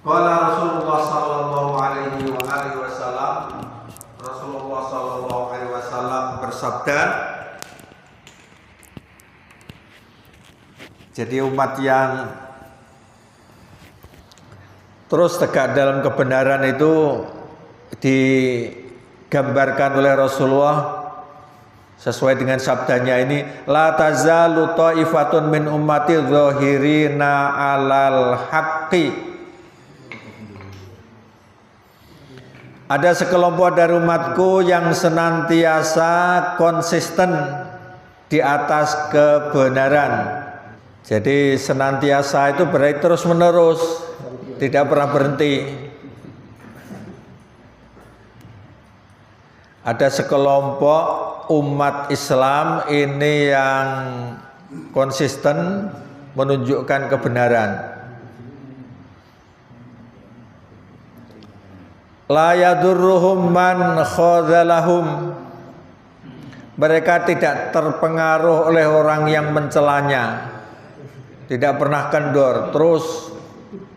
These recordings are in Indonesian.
Qala Rasulullah sallallahu alaihi wa alihi wasallam, Rasulullah sallallahu alaihi wasallam bersabda, jadi umat yang terus tegak dalam kebenaran itu digambarkan oleh Rasulullah sesuai dengan sabdanya ini, la tazalu ta'ifatun min ummati zahirina alal haqqi. Ada sekelompok dari umatku yang senantiasa konsisten di atas kebenaran. Jadi senantiasa itu berarti terus menerus, tidak pernah berhenti. Ada sekelompok umat Islam ini yang konsisten menunjukkan kebenaran. La yadurruhum man khadzalahum. Mereka tidak terpengaruh oleh orang yang mencelanya. Tidak pernah kendor, terus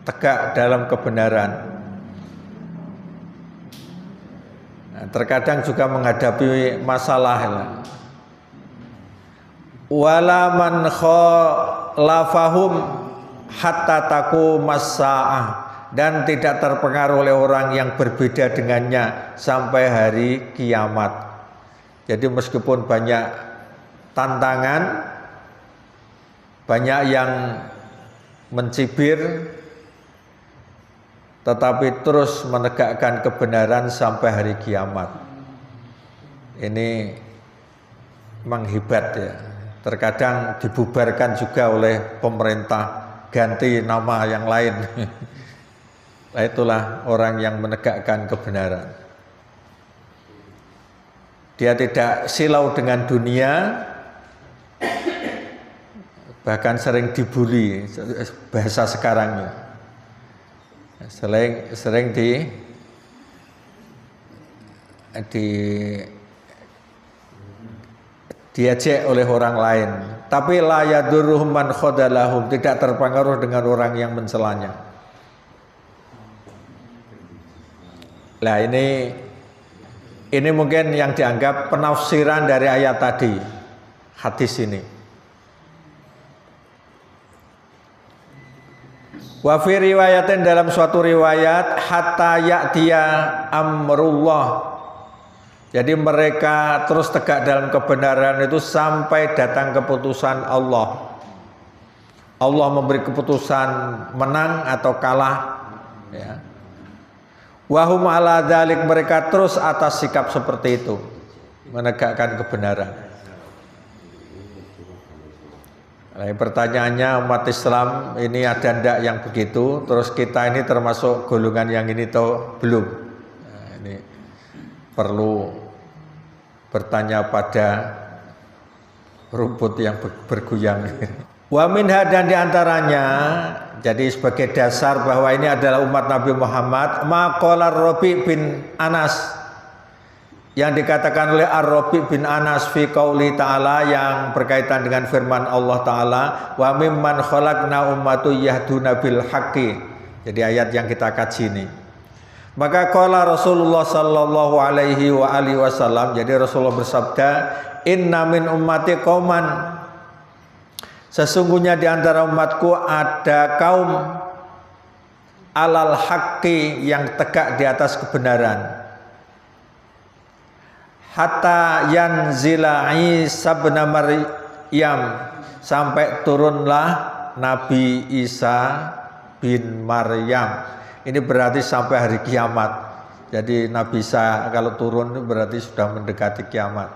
tegak dalam kebenaran. Nah, terkadang juga menghadapi masalah. Wala man khalafahum hatta taqumas saah. Dan tidak terpengaruh oleh orang yang berbeda dengannya sampai hari kiamat. Jadi meskipun banyak tantangan, banyak yang mencibir, tetapi terus menegakkan kebenaran sampai hari kiamat. Ini memang hebat ya. Terkadang dibubarkan juga oleh pemerintah, ganti nama yang lain. Itulah orang yang menegakkan kebenaran. Dia tidak silau dengan dunia, bahkan sering dibully, bahasa sekarangnya. Sering diajak oleh orang lain. Tapi la yadurruhum man khadalahum, tidak terpengaruh dengan orang yang mencelanya. Nah ini mungkin yang dianggap penafsiran dari ayat tadi, hadis ini. Wa fi riwayatin, dalam suatu riwayat, hatta ya'tiya amrullah. Jadi mereka terus tegak dalam kebenaran itu sampai datang keputusan Allah. Allah memberi keputusan menang atau kalah, ya. Wahum ala dzalik, mereka terus atas sikap seperti itu, menegakkan kebenaran. Nah, pertanyaannya, umat Islam ini ada ndak yang begitu? Terus kita ini termasuk golongan yang ini atau belum? Nah, ini perlu bertanya pada rumput yang bergoyang. Wa minha, dan diantaranya, jadi sebagai dasar bahwa ini adalah umat Nabi Muhammad, maqala Rabi' bin Anas, yang dikatakan oleh Ar-Rabi' bin Anas fi qauli ta'ala, yang berkaitan dengan firman Allah Ta'ala, wa mimman khalaqna ummatu yahduna bil haqqi. Jadi ayat yang kita kaji ini. Maka qala Rasulullah sallallahu alaihi wa alihi wasallam, jadi Rasulullah bersabda, inna min ummati qauman, sesungguhnya di antara umatku ada kaum alal haqqi, yang tegak di atas kebenaran. Hatta yanzila Isa bin Maryam, sampai turunlah Nabi Isa bin Maryam. Ini berarti sampai hari kiamat. Jadi Nabi Isa kalau turun itu berarti sudah mendekati kiamat.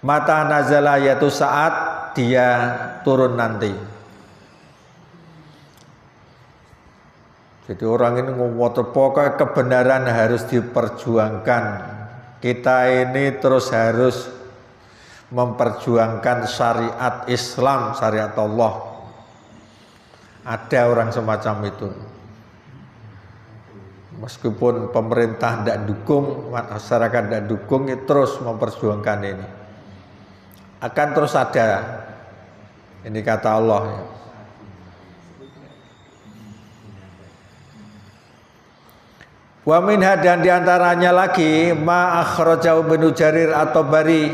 Mata nazala, yaitu saat dia turun nanti. Jadi orang ini ngomong, pokoknya kebenaran harus diperjuangkan. Kita ini terus harus memperjuangkan syariat Islam, syariat Allah. Ada orang semacam itu. Meskipun pemerintah tidak dukung, masyarakat tidak dukung, terus memperjuangkan ini. Akan terus ada. Ini kata Allah. Wa minha, dan diantaranya lagi ma akhrajahu Ibnu Jarir at-Tabari,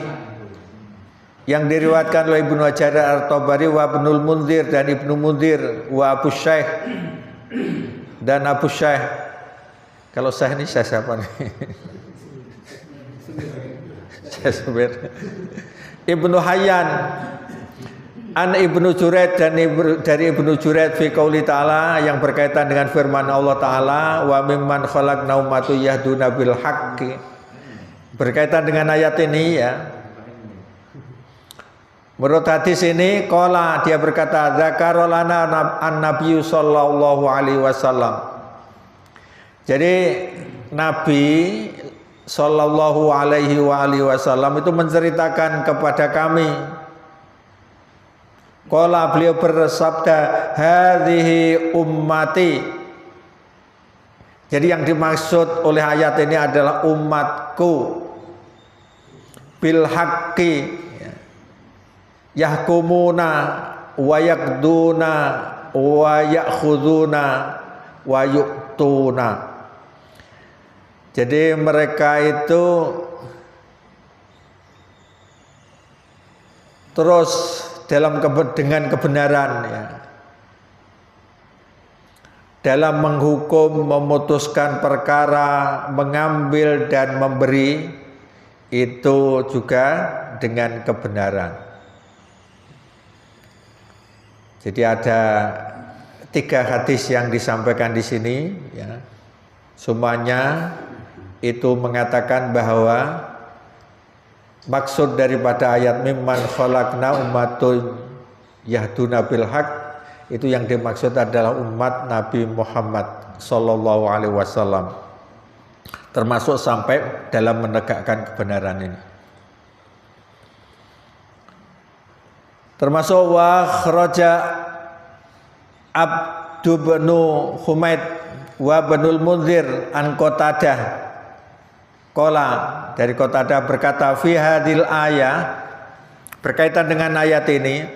yang diriwayatkan oleh Ibnu Jarir at-Tabari, wa Ibnul Munzir, dan Ibnu Munzir, wa Abu Syaikh, dan Abu Syaikh. Kalau saya ini saya siapa nih? Saya sebut Ibnu Hayyan an Ibnu Juraid, dan dari Ibnu Juraid fi qauli ta'ala, yang berkaitan dengan firman Allah Ta'ala, wa mimman khalaqna ummatan yahduna bil haqqi, berkaitan dengan ayat ini ya. Menurut hadis ini, qala, dia berkata, zakarolana an-nabiyyu sallallahu alaihi wasallam. Jadi Nabi sallallahu alaihi wasallam itu menceritakan kepada kami. Qala, beliau bersabda, hadhihi ummati. Jadi yang dimaksud oleh ayat ini adalah umatku bil haqqi, yahkumuna wa yaqduna wa ya'khuduna wa yu'tuna. Jadi mereka itu terus dengan kebenaran ya, dalam menghukum, memutuskan perkara, mengambil dan memberi, itu juga dengan kebenaran. Jadi ada 3 hadis yang disampaikan di sini ya. Semuanya itu mengatakan bahwa maksud daripada ayat mimman khalaqna ummatun yahduna bil haq, itu yang dimaksud adalah umat Nabi Muhammad sallallahu alaihi wasallam, termasuk sampai dalam menegakkan kebenaran ini. Termasuk wa kharaja Abdu bin Humaid wa Ibnul Munzir an Qatadah. Qala, dari Qatadah berkata, fi hadil ayah, berkaitan dengan ayat ini,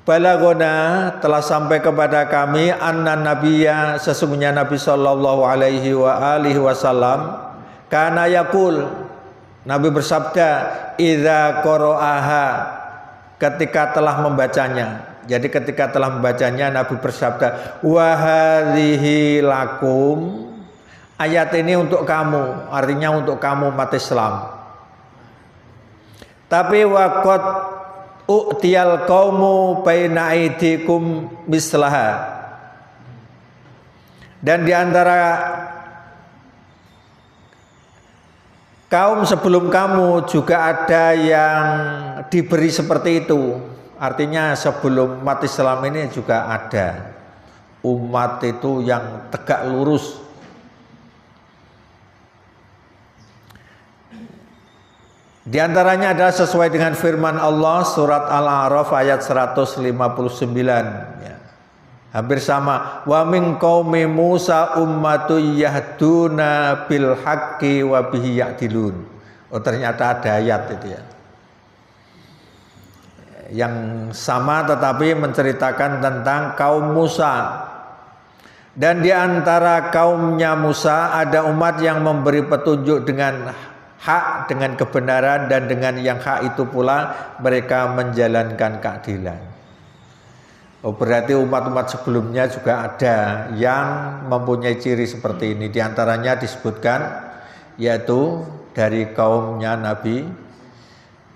balagona, telah sampai kepada kami, anna nabiyya, sesungguhnya Nabi sallallahu alaihi wasallam, kana yaqul, Nabi bersabda, idza qara'aha, ketika telah membacanya. Jadi ketika telah membacanya, Nabi bersabda, wa hadhihi lakum, ayat ini untuk kamu, artinya untuk kamu umat Islam. Tapi waqad u'tiyal qaumu baina aidikum mislaha, dan di antara kaum sebelum kamu juga ada yang diberi seperti itu. Artinya sebelum umat Islam ini juga ada umat itu yang tegak lurus. Di antaranya adalah sesuai dengan firman Allah surat Al-A'raf ayat 159 ya. Hampir sama, wa min qaumi Musa ummatun yahduna bil haqqi wa bihi ya'dilun. Oh, ternyata ada ayat itu ya, yang sama tetapi menceritakan tentang kaum Musa. Dan di antara kaumnya Musa ada umat yang memberi petunjuk dengan hak, dengan kebenaran, dan dengan yang hak itu pula mereka menjalankan keadilan. Oh, berarti umat-umat sebelumnya juga ada yang mempunyai ciri seperti ini. Di antaranya disebutkan yaitu dari kaumnya Nabi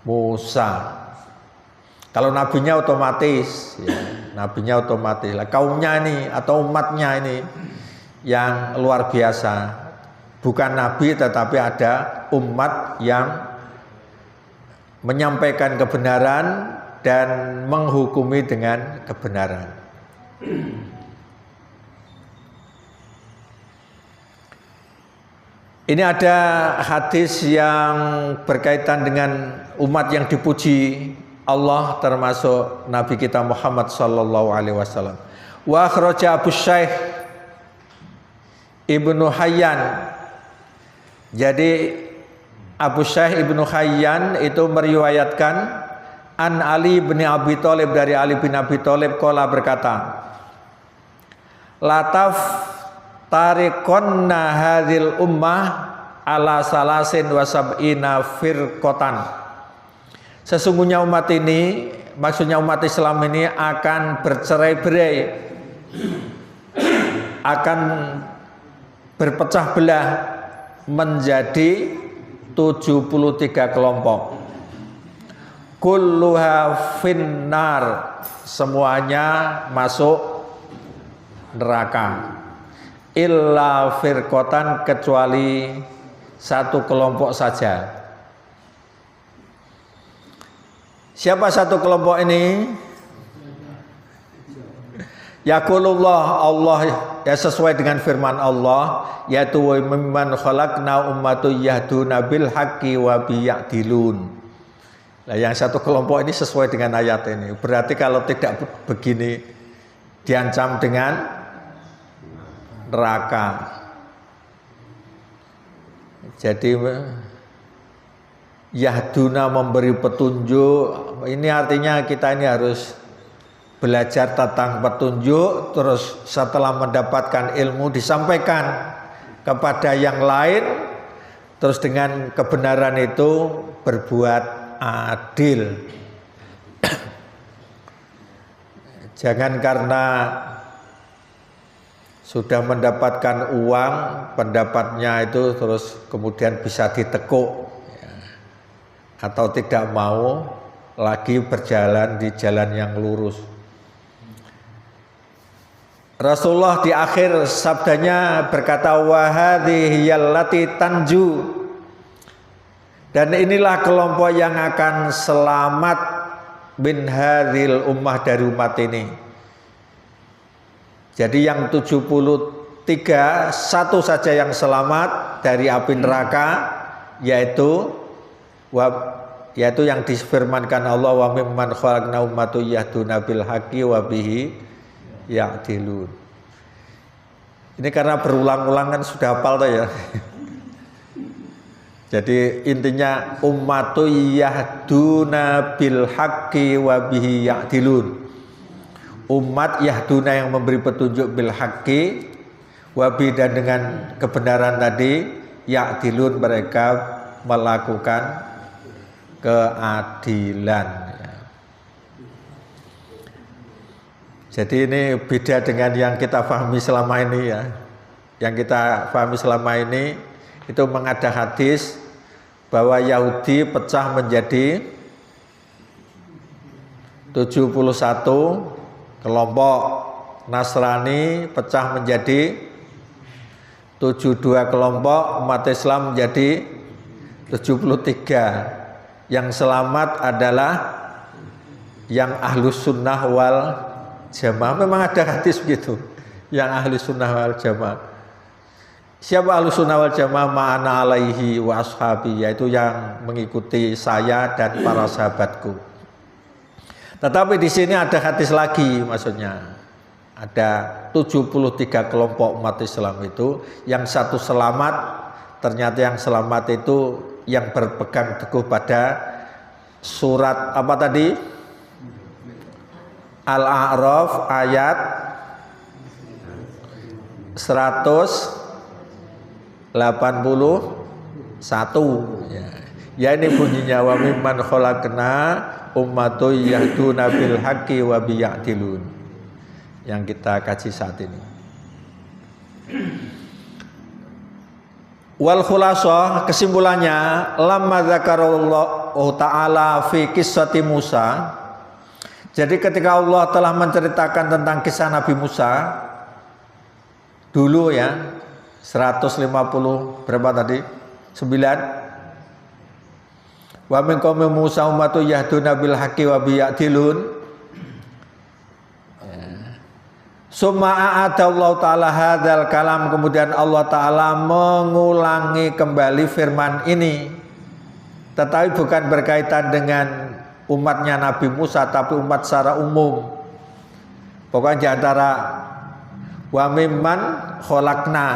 Musa. Kalau nabinya otomatis, ya, nabinya otomatis. Lah, kaumnya ini atau umatnya ini yang luar biasa. Bukan nabi tetapi ada umat yang menyampaikan kebenaran dan menghukumi dengan kebenaran. Ini ada hadis yang berkaitan dengan umat yang dipuji Allah, termasuk Nabi kita Muhammad sallallahu alaihi wasallam. Wa akhraja Abu Syaikh Ibnu Hayyan. Jadi Abu Syaikh Ibnu Hayyan itu meriwayatkan an Ali bin Abi Thalib, dari Ali bin Abi Thalib, qala berkata, lataf tariqonna hadhil ummah ala salasin wa sab'ina firqatan. Sesungguhnya umat ini, maksudnya umat Islam ini akan bercerai-berai, akan berpecah belah menjadi 73 kelompok. Kulluha finnar, semuanya masuk neraka. Illa firqatan, kecuali satu kelompok saja. Siapa satu kelompok ini? Yaqulullah, Allah ya sesuai dengan firman Allah, yaitu wa mimman khalaqna ummatun yahduna bil haqqi wa biya'dilun. Nah, yang satu kelompok ini sesuai dengan ayat ini. Berarti kalau tidak begini diancam dengan neraka. Jadi yahduna, memberi petunjuk. Ini artinya kita ini harus belajar tentang petunjuk, terus setelah mendapatkan ilmu disampaikan kepada yang lain, terus dengan kebenaran itu berbuat adil. Jangan karena sudah mendapatkan uang, pendapatnya itu terus kemudian bisa ditekuk, atau tidak mau lagi berjalan di jalan yang lurus. Rasulullah di akhir sabdanya berkata, wa hadhihi allati tanju, dan inilah kelompok yang akan selamat min hadhil ummah, dari umat ini. Jadi yang 73, satu saja yang selamat dari api neraka, yaitu yang difirmankan Allah, wa mimman khalaqna ummatun yahduna bil haqqi wa bihi ya'dilun. Ini karena berulang-ulang kan sudah hafal tuh ya. Jadi intinya ummatu yahduna bil haqqi wa bihi ya'dilun. Umat yahduna yang memberi petunjuk bil haqqi wa bi, dan dengan kebenaran tadi, ya'dilun, mereka melakukan keadilan. Jadi ini beda dengan yang kita pahami selama ini ya. Yang kita pahami selama ini itu mengada hadis bahwa Yahudi pecah menjadi 71 kelompok, Nasrani pecah menjadi 72 kelompok, umat Islam menjadi 73. Yang selamat adalah yang ahlus sunnah wal jamaah. Memang ada hadis begitu, yang ahlus sunnah wal jamaah. Siapa ahlus sunnah wal jamaah? Ma'ana alaihi wa ashabi, yaitu yang mengikuti saya dan para sahabatku. Tetapi di sini ada hadis lagi, maksudnya ada 73 kelompok umat Islam itu, yang satu selamat. Ternyata yang selamat itu yang berpegang teguh pada surat apa tadi? Al-A'raf ayat 181 ya ini bunyinya, wa mimman khalaqna ummatun yahduna bil haqqi wa biya'dilun, yang kita kaji saat ini. Wal khulasah, kesimpulannya, lamma dzakarallahu ta'ala fi qissati Musa. Jadi ketika Allah telah menceritakan tentang kisah Nabi Musa dulu ya, 150 berapa tadi? 9. Wa min qaumi Musa ummatun yahduna bil haqqi wa biya'dilun. Summa a'adallahu ta'ala hadzal kalam, kemudian Allah Ta'ala mengulangi kembali firman ini, tetapi bukan berkaitan dengan umatnya Nabi Musa, tapi umat secara umum. Pokoknya di antara wa mimman khalaqna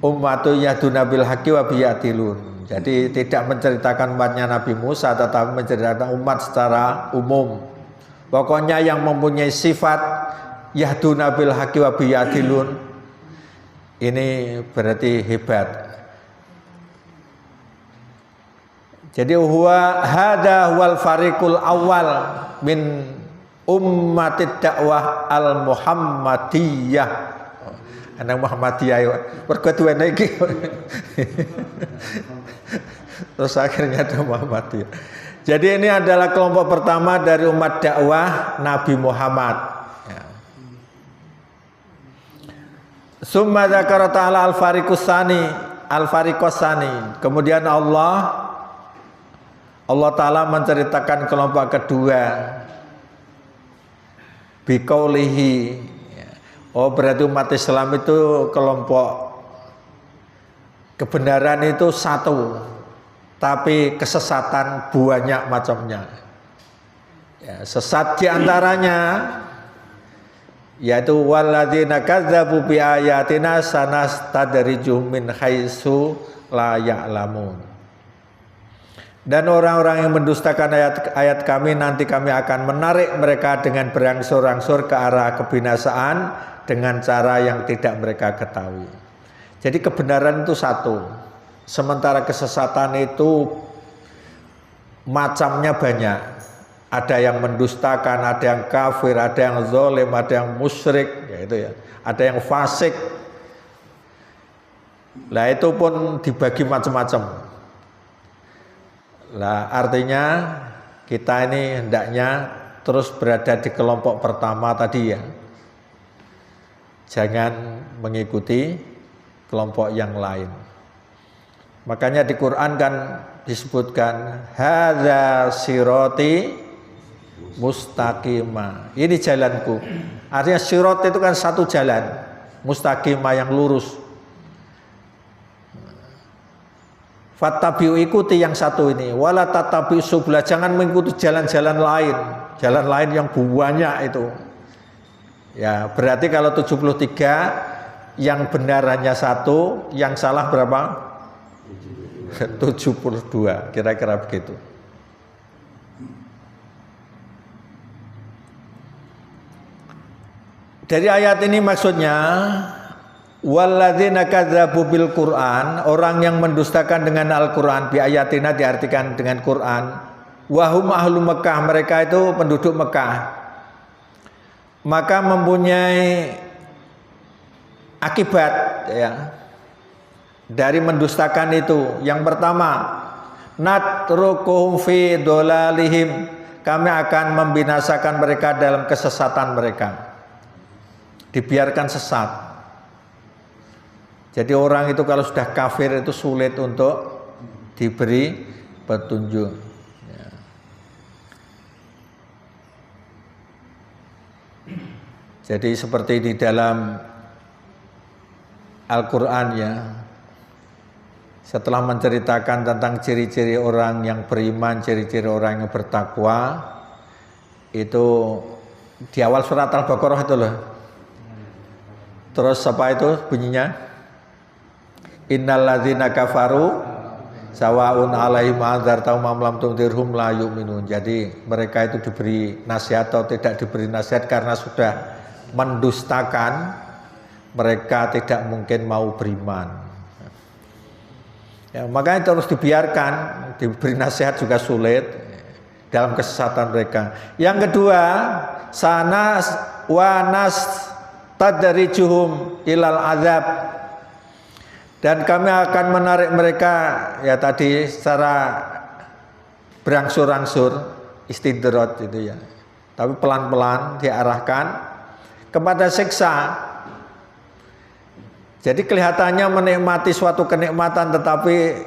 ummatun yahduna bil haqqi wa biya'dilun. Jadi tidak menceritakan umatnya Nabi Musa, tetapi menceritakan umat secara umum. Pokoknya yang mempunyai sifat yahduna bil haqqi wa biyadilun. Ini berarti hebat. Jadi hada wal fariqul awal min ummatid dakwah al Muhammadiyah. Anak Muhammadiyah perketuan iki. Terus akhirnya ada Muhammadiyah. Jadi ini adalah kelompok pertama dari umat dakwah Nabi Muhammad. Summa dzakara ta'ala al-fariqusani. Kemudian Allah Ta'ala menceritakan kelompok kedua biqaulihi. Oh, berarti umat Islam itu kelompok kebenaran itu satu, tapi kesesatan banyak macamnya. Ya, sesat diantaranya yaitu walladzina kadzdzabu bi ayatina sanastadrijuhum min haitsu la ya'lamun. Dan orang-orang yang mendustakan ayat-ayat kami nanti kami akan menarik mereka dengan berangsur-angsur ke arah kebinasaan dengan cara yang tidak mereka ketahui. Jadi kebenaran itu satu, sementara kesesatan itu macamnya banyak. Ada yang mendustakan, ada yang kafir, ada yang zalim, ada yang musyrik, ya, ada yang fasik. Lah itu pun dibagi macam-macam. Lah artinya kita ini hendaknya terus berada di kelompok pertama tadi ya. Jangan mengikuti kelompok yang lain. Makanya di Quran kan disebutkan hadza sirati mustaqimah. Ini jalanku. Artinya sirat itu kan satu jalan, mustaqimah yang lurus. Fattabi'u, ikuti yang satu ini. Wala tatabi'u subula, jangan mengikuti jalan-jalan lain. Jalan lain yang banyak itu. Ya, berarti kalau 73 yang benar hanya satu, yang salah berapa? 72, kira-kira begitu. Dari ayat ini maksudnya walladzina kadzdzabu bil Qur'an, orang yang mendustakan dengan Al-Qur'an, bi ayatina diartikan dengan Quran. Wahum ahlu Mekah, mereka itu penduduk Mekah. Maka mempunyai akibat ya dari mendustakan itu. Yang pertama, natrukuhum fi dolalihim, kami akan membinasakan mereka dalam kesesatan mereka. Dibiarkan sesat. Jadi orang itu kalau sudah kafir itu sulit untuk diberi petunjuk. Ya. Jadi seperti di dalam Al-Quran ya, setelah menceritakan tentang ciri-ciri orang yang beriman, ciri-ciri orang yang bertakwa, itu di awal surat Al-Baqarah itu loh. Terus apa itu bunyinya? Innalladzina kafaru sawaun alaihim anzartahum am lam tunzirhum la yu'minun. Jadi mereka itu diberi nasihat atau tidak diberi nasihat karena sudah mendustakan, mereka tidak mungkin mau beriman. Ya, makanya terus dibiarkan, diberi nasihat juga sulit dalam kesesatan mereka. Yang kedua, sanas wanas tadrijuhum ilal azab, dan kami akan menarik mereka ya tadi secara berangsur-angsur, istidrat itu ya, tapi pelan-pelan diarahkan kepada siksa. Jadi kelihatannya menikmati suatu kenikmatan, tetapi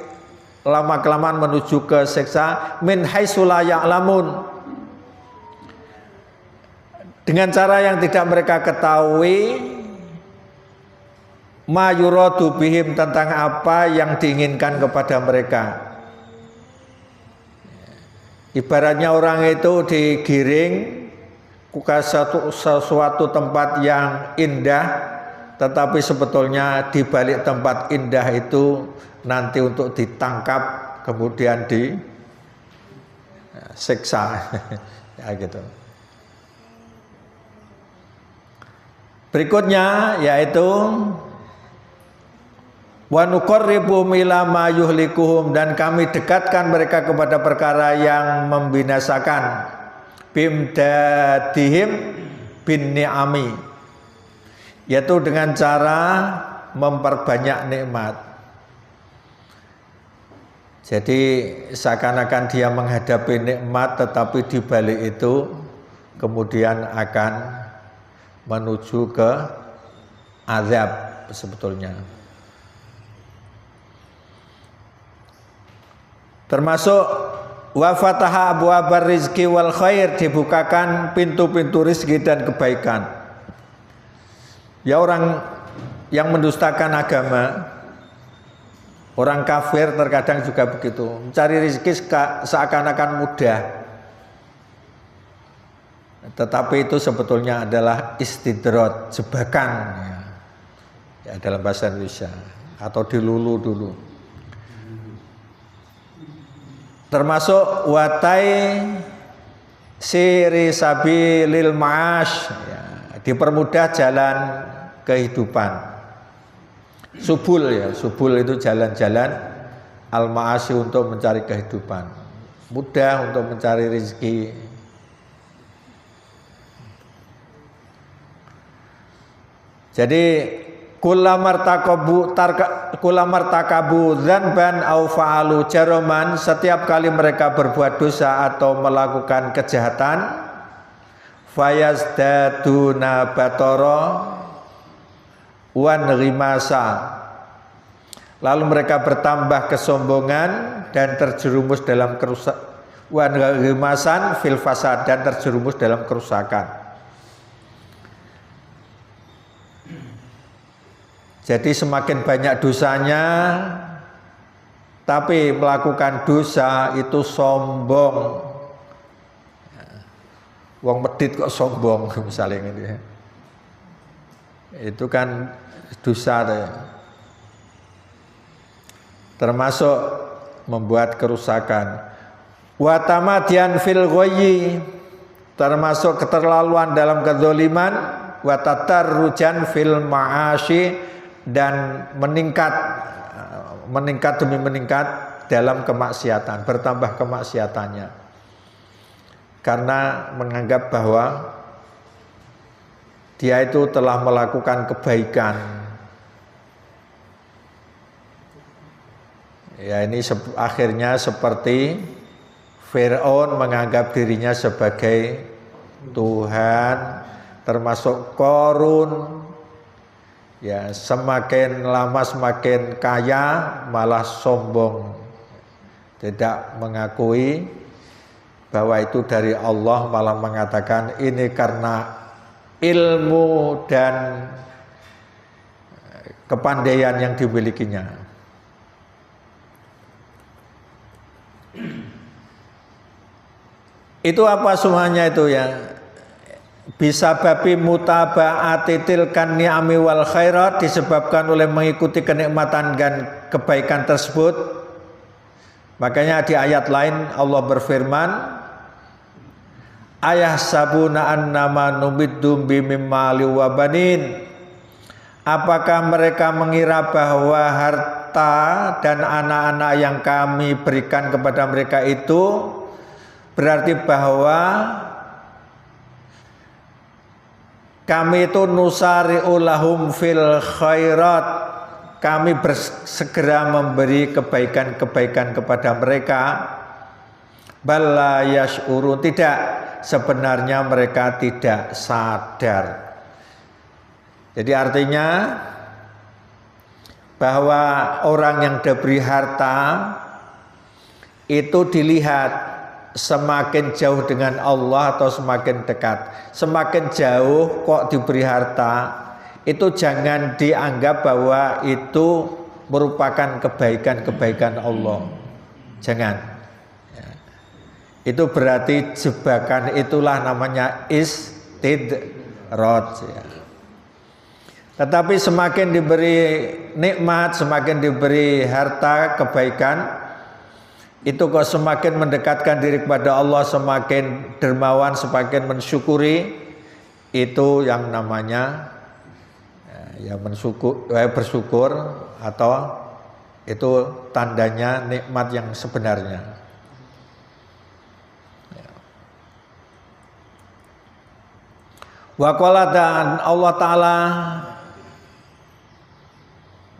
lama-kelamaan menuju ke siksa. Min haitsu la ya'lamun, dengan cara yang tidak mereka ketahui. Ma yuradu bihim, tentang apa yang diinginkan kepada mereka. Ibaratnya orang itu digiring ke sesuatu tempat yang indah, tetapi sebetulnya di balik tempat indah itu nanti untuk ditangkap kemudian disiksa ya gitu. Berikutnya yaitu wa nuqarribuhum ila ma yuhlikuhum, dan kami dekatkan mereka kepada perkara yang membinasakan, bimdadihim bin ni'ami, yaitu dengan cara memperbanyak nikmat. Jadi seakan-akan dia menghadapi nikmat, tetapi di balik itu kemudian akan menuju ke azab sebetulnya. Termasuk wa fataha abwabar rizki wal khair, dibukakan pintu-pintu rizki dan kebaikan. Ya, orang yang mendustakan agama, orang kafir terkadang juga begitu, mencari rizki seakan-akan mudah, tetapi itu sebetulnya adalah istidrot, jebakan ya, dalam bahasa Indonesia, atau dilulu dulu. Termasuk watai siri sabilil ma'ash, ya, dipermudah jalan kehidupan. Subul ya, subul itu jalan-jalan al-ma'ashi untuk mencari kehidupan, mudah untuk mencari rezeki. Jadi kulamar takabu dzanban au fa'alu jaroman, setiap kali mereka berbuat dosa atau melakukan kejahatan, fayazdaduna batara wan rimasa, lalu mereka bertambah kesombongan dan terjerumus dalam kerusakan, wan rimasan fil fasad, dan terjerumus dalam kerusakan. Jadi semakin banyak dosanya, tapi melakukan dosa itu sombong. Wong medit kok sombong misalnya gitu ya. Itu kan dosa ya. Termasuk membuat kerusakan. Wa tamadian fil ghayyi, termasuk keterlaluan dalam kezaliman. Wa tatarrujan fil ma'asyi, dan meningkat demi meningkat dalam kemaksiatan, bertambah kemaksiatannya karena menganggap bahwa dia itu telah melakukan kebaikan. Ya, ini akhirnya seperti Fir'aun menganggap dirinya sebagai Tuhan, termasuk Qarun. Ya, semakin lama semakin kaya malah sombong, tidak mengakui bahwa itu dari Allah, malah mengatakan ini karena ilmu dan kepandaian yang dimilikinya. Itu apa semuanya itu ya? Bisa babi mutaba'ati tilkan ni'ami wal khairat, disebabkan oleh mengikuti kenikmatan dan kebaikan tersebut. Makanya di ayat lain Allah berfirman, ayahsabuna annama numiddum bimimali wa banin, apakah mereka mengira bahwa harta dan anak-anak yang kami berikan kepada mereka itu berarti bahwa kami itu nusari'u lahum fil khairat, kami segera memberi kebaikan-kebaikan kepada mereka. Bala yash'urun, tidak, sebenarnya mereka tidak sadar. Jadi artinya bahwa orang yang diberi harta itu dilihat semakin jauh dengan Allah atau semakin dekat. Semakin jauh kok diberi harta, itu jangan dianggap bahwa itu merupakan kebaikan-kebaikan Allah. Jangan ya. Itu berarti jebakan, itulah namanya istidroj ya. Tetapi semakin diberi nikmat, semakin diberi harta, kebaikan, itu kok semakin mendekatkan diri kepada Allah, semakin dermawan, semakin mensyukuri, itu yang namanya Ya bersyukur atau itu tandanya nikmat yang sebenarnya. Wa qala, dan Allah Ta'ala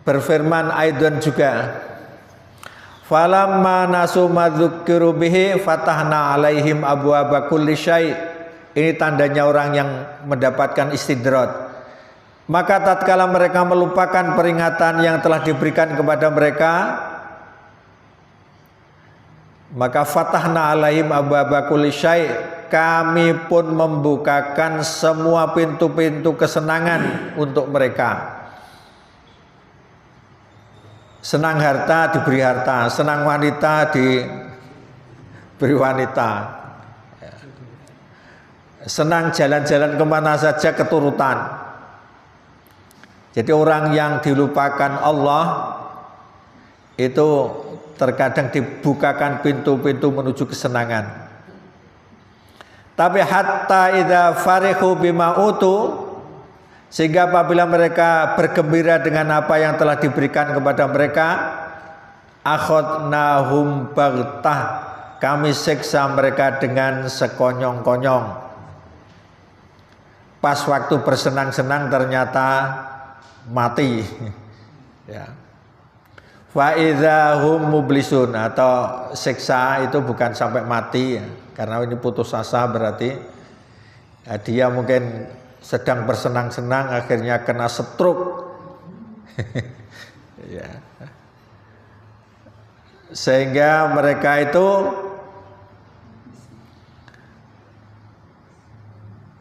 berfirman aidan juga, falamma nasu madzukkiru bihi fatahna alaihim abwaaba kulli syai'. Ini tandanya orang yang mendapatkan istidraj. Maka tatkala mereka melupakan peringatan yang telah diberikan kepada mereka, maka fatahna alaihim abwaaba kulli syai', kami pun membukakan semua pintu-pintu kesenangan untuk mereka. Senang harta diberi harta, senang wanita diberi wanita, senang jalan-jalan kemana saja keturutan. Jadi orang yang dilupakan Allah itu terkadang dibukakan pintu-pintu menuju kesenangan. Tapi hatta idza farihu bima utu, sehingga apabila mereka bergembira dengan apa yang telah diberikan kepada mereka, akhadnahum baghtah, kami siksa mereka dengan sekonyong-konyong. Pas waktu bersenang-senang ternyata mati. Ya. Fa idza hum mublisun, atau siksa itu bukan sampai mati ya. Karena ini putus asa berarti ya, dia mungkin sedang bersenang-senang akhirnya kena stroke. Ya. Sehingga mereka itu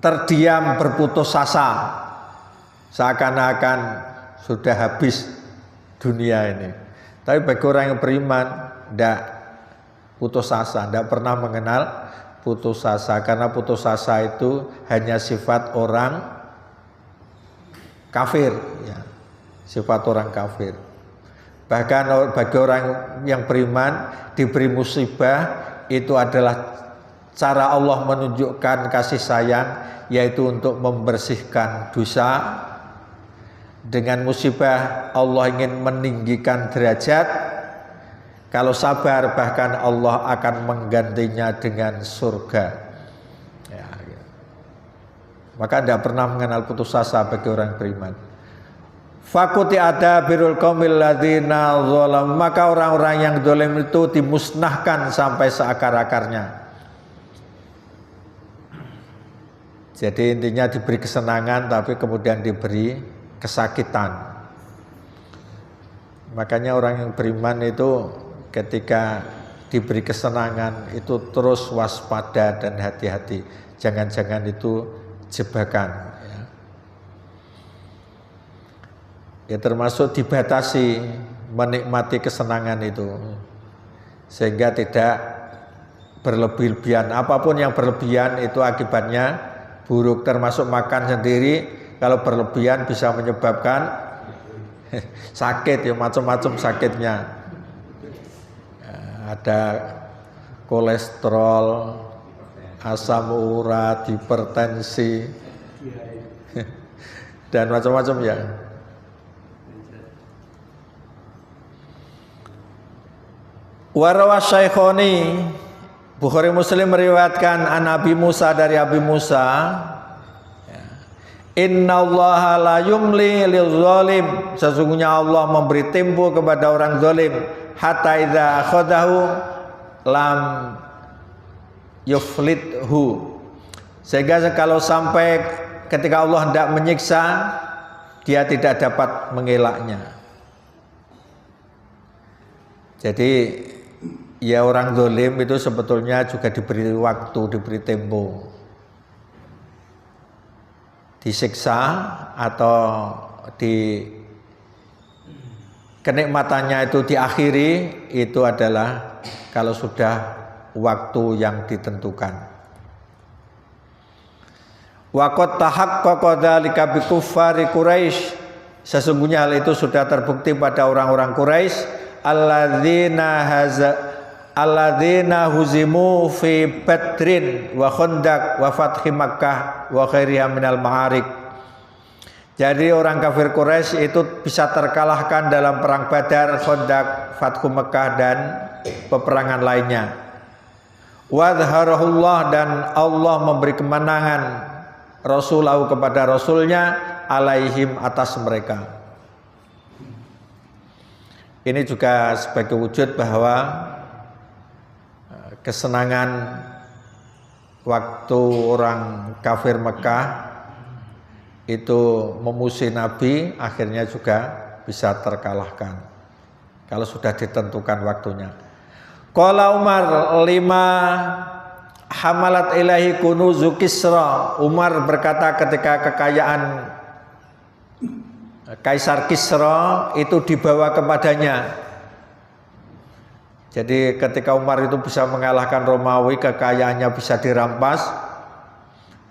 terdiam berputus asa, seakan-akan sudah habis dunia ini. Tapi bagi orang yang beriman tidak putus asa, tidak pernah mengenal putus asa, karena putus asa itu hanya sifat orang kafir, ya. Sifat orang kafir. Bahkan bagi orang yang beriman diberi musibah, itu adalah cara Allah menunjukkan kasih sayang, yaitu untuk membersihkan dosa. Dengan musibah Allah ingin meninggikan derajat. Kalau sabar bahkan Allah akan menggantinya dengan surga. Ya, ya. Maka tidak pernah mengenal putus asa bagi orang beriman. Fakuti ada birul qaumil ladzina zalam, maka orang-orang yang zalim itu dimusnahkan sampai seakar-akarnya. Jadi intinya diberi kesenangan tapi kemudian diberi kesakitan. Makanya orang yang beriman itu ketika diberi kesenangan itu terus waspada dan hati-hati, jangan-jangan itu jebakan, ya. Ya termasuk dibatasi menikmati kesenangan itu sehingga tidak berlebih-lebihan. Apapun yang berlebihan itu akibatnya buruk, termasuk makan sendiri. Kalau berlebihan bisa menyebabkan sakit, ya macam-macam sakitnya. Ada kolesterol, asam urat, hipertensi, dan macam-macam ya. Warawas Syaikhoni, Bukhari Muslim meriwayatkan an Abi Musa dari Abi Musa, innallaha la yumli lil zalim, sesungguhnya Allah memberi tempo kepada orang zalim, hatta idza akhadahu lam yuflithu, sehingga kalau sampai ketika Allah hendak menyiksa dia tidak dapat mengelaknya. Jadi ya orang zalim itu sebetulnya juga diberi waktu, diberi tempo, disiksa atau di kenikmatannya itu diakhiri, itu adalah kalau sudah waktu yang ditentukan. Wa qad tahaqqaqa dzalika bi kuffari Quraisy, sesungguhnya hal itu sudah terbukti pada orang-orang Quraisy alladzina huzimu fi Badrin wa Khandaq wa Fathi Makkah wa ghairiha minal ma'arik, Jadi orang kafir Quraisy itu bisa terkalahkan dalam perang Badar, Khandaq, Fathu Mekah dan peperangan lainnya. Wadharahullah, dan Allah memberi kemenangan Rasulahu kepada Rasulnya, alaihim, atas mereka. Ini juga sebagai wujud bahwa kesenangan waktu orang kafir Mekah itu memusuhi Nabi, akhirnya juga bisa terkalahkan kalau sudah ditentukan waktunya. Qala Umar lima hamalat ilahi kunuzu Kisra. Umar berkata ketika kekayaan Kaisar Kisra itu dibawa kepadanya. Jadi ketika Umar itu bisa mengalahkan Romawi, kekayaannya bisa dirampas,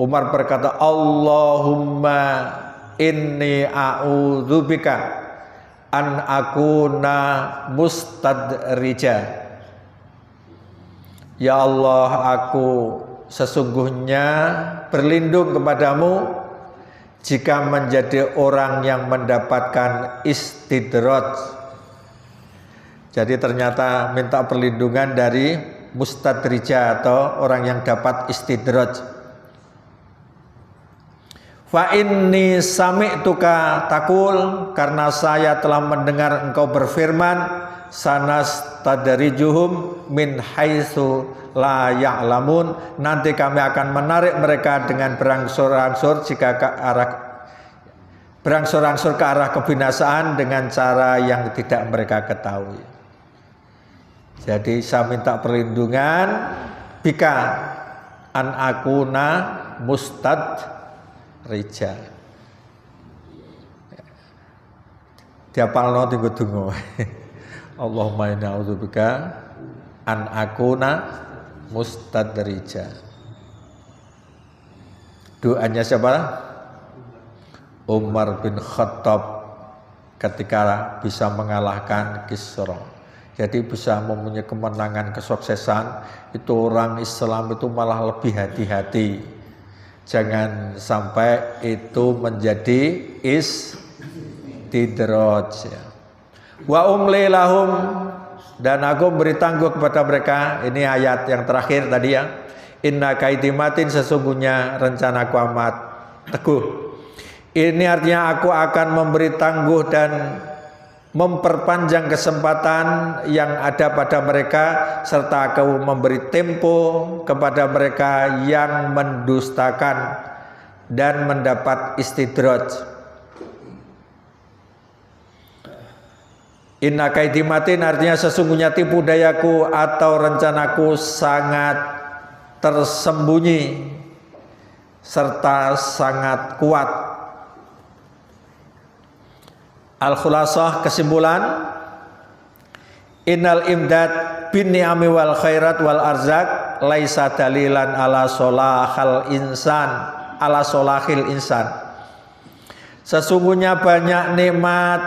Umar berkata, Allahumma inni a'udzubika an akuna mustadrija. Ya Allah, aku sesungguhnya berlindung kepadamu jika menjadi orang yang mendapatkan istidraj. Jadi ternyata minta perlindungan dari mustadrija atau orang yang dapat istidraj. Fa inni sami'tuka taqul, karena saya telah mendengar engkau berfirman, sanastadrijuhum min haitsu la ya'lamun, nanti kami akan menarik mereka dengan berangsur-angsur berangsur-angsur ke arah kebinasaan dengan cara yang tidak mereka ketahui. Jadi saya minta perlindungan bika an akuna mustadrija. Diapalno tinggu dungo. Allahumma inna a'udzubika an akuna mustadrija. Doanya siapa? Umar bin Khattab ketika bisa mengalahkan Kisra. Jadi bisa mempunyai kemenangan, kesuksesan, itu orang Islam itu malah lebih hati-hati. Jangan sampai itu menjadi istidraj. Wa umli lahum, dan aku beri tangguh kepada mereka. Ini ayat yang terakhir tadi ya. Inna kaidimatin, sesungguhnya rencanaku amat teguh. Ini artinya aku akan memberi tangguh dan memperpanjang kesempatan yang ada pada mereka, serta aku memberi tempo kepada mereka yang mendustakan dan mendapat istidraj. Inna kaidimatin artinya sesungguhnya tipu dayaku atau rencanaku sangat tersembunyi serta sangat kuat. Al-Khulasah, kesimpulan, innal imdad bin ni'ami wal khairat wal arzak laisa dalilan ala solahil insan. Sesungguhnya banyak nikmat,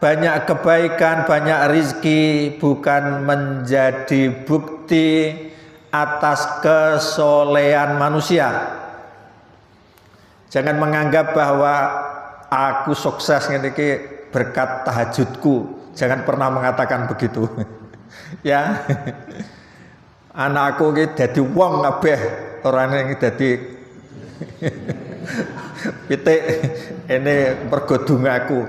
banyak kebaikan, banyak rizki bukan menjadi bukti atas kesolehan manusia. Jangan menganggap bahwa aku sukses ini berkat tahajudku. Jangan pernah mengatakan begitu. Ya. Anakku ini dadi wong kabeh, orang yang dadi pitik ini pergodung aku.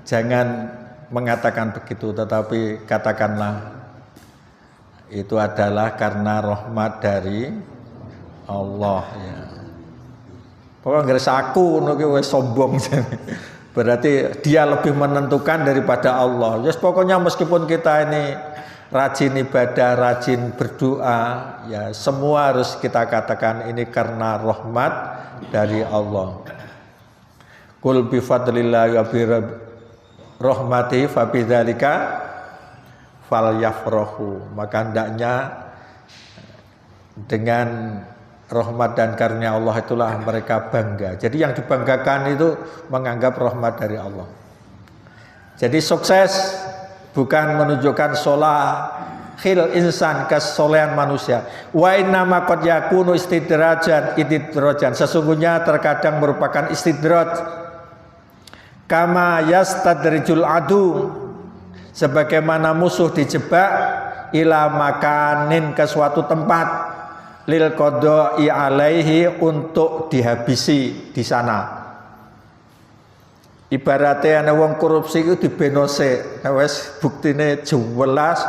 Jangan mengatakan begitu, tetapi katakanlah itu adalah karena rahmat dari Allah ya. Pokoknya nggak aku nuki wes sombong, berarti dia lebih menentukan daripada Allah. Yes, pokoknya meskipun kita ini rajin ibadah, rajin berdoa, ya semua harus kita katakan ini karena rahmat dari Allah. Qul bi fadlillahi wa bi rahmatihi fa bidzalika falyafrahu. Maka hendaknya dengan rahmat dan karunia Allah itulah mereka bangga. Jadi yang dibanggakan itu menganggap rahmat dari Allah. Jadi sukses bukan menunjukkan solahil insan, kesolehan manusia. Wa innama qad yakunu istidrajan. Sesungguhnya terkadang merupakan istidraj. Kama yastadrijul adu, sebagaimana musuh dijebak ila makanin ke suatu tempat lil qada'i alaihi, untuk dihabisi di sana. Ibaratnya ana wong korupsi itu dibenose, wis buktine jelas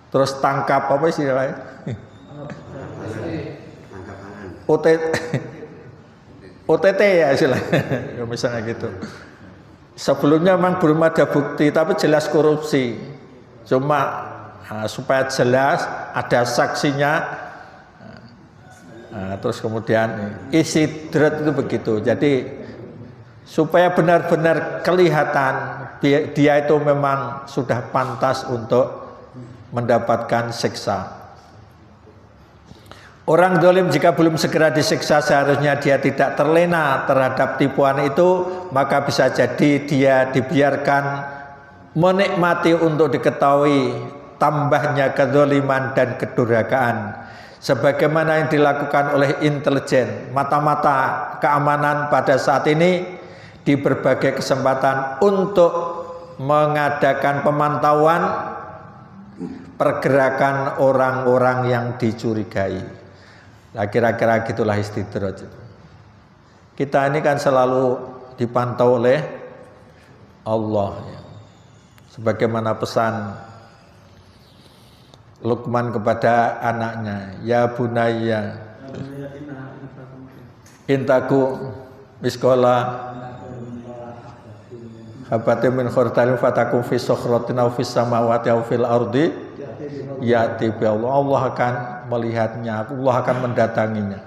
terus tangkap apa sih namanya? OTT ya istilahnya. Misalnya gitu. Sebelumnya memang belum ada bukti tapi jelas korupsi. Cuma supaya jelas ada saksinya. Terus kemudian istidrat itu begitu. Jadi supaya benar-benar kelihatan dia itu memang sudah pantas untuk mendapatkan siksa. Orang zalim jika belum segera disiksa, seharusnya dia tidak terlena terhadap tipuan itu, maka bisa jadi dia dibiarkan menikmati untuk diketahui tambahnya kezaliman dan kedurhakaan, sebagaimana yang dilakukan oleh intelijen mata-mata keamanan pada saat ini di berbagai kesempatan untuk mengadakan pemantauan pergerakan orang-orang yang dicurigai. Nah, kira-kira gitulah istidraj. Kita ini kan selalu dipantau oleh Allah ya. Sebagaimana pesan Luqman kepada anaknya, ya bunayya intaku miskola habatin min khardalin fatakum fi sakhratin aw fis samawati aw fil ardi ya'ti bi Allah akan melihatnya, Allah akan mendatanginya.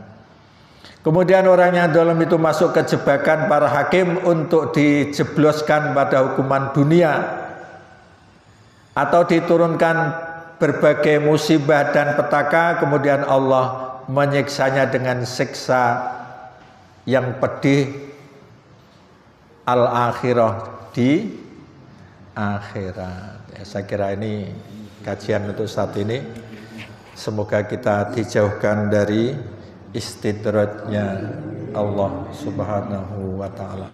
Kemudian orang yang zalim itu masuk ke jebakan para hakim untuk dijebloskan pada hukuman dunia atau diturunkan berbagai musibah dan petaka, kemudian Allah menyiksanya dengan siksa yang pedih al-akhirah, di akhirat. Ya, saya kira ini kajian untuk saat ini. Semoga kita dijauhkan dari istidrajnya Allah Subhanahu wa ta'ala.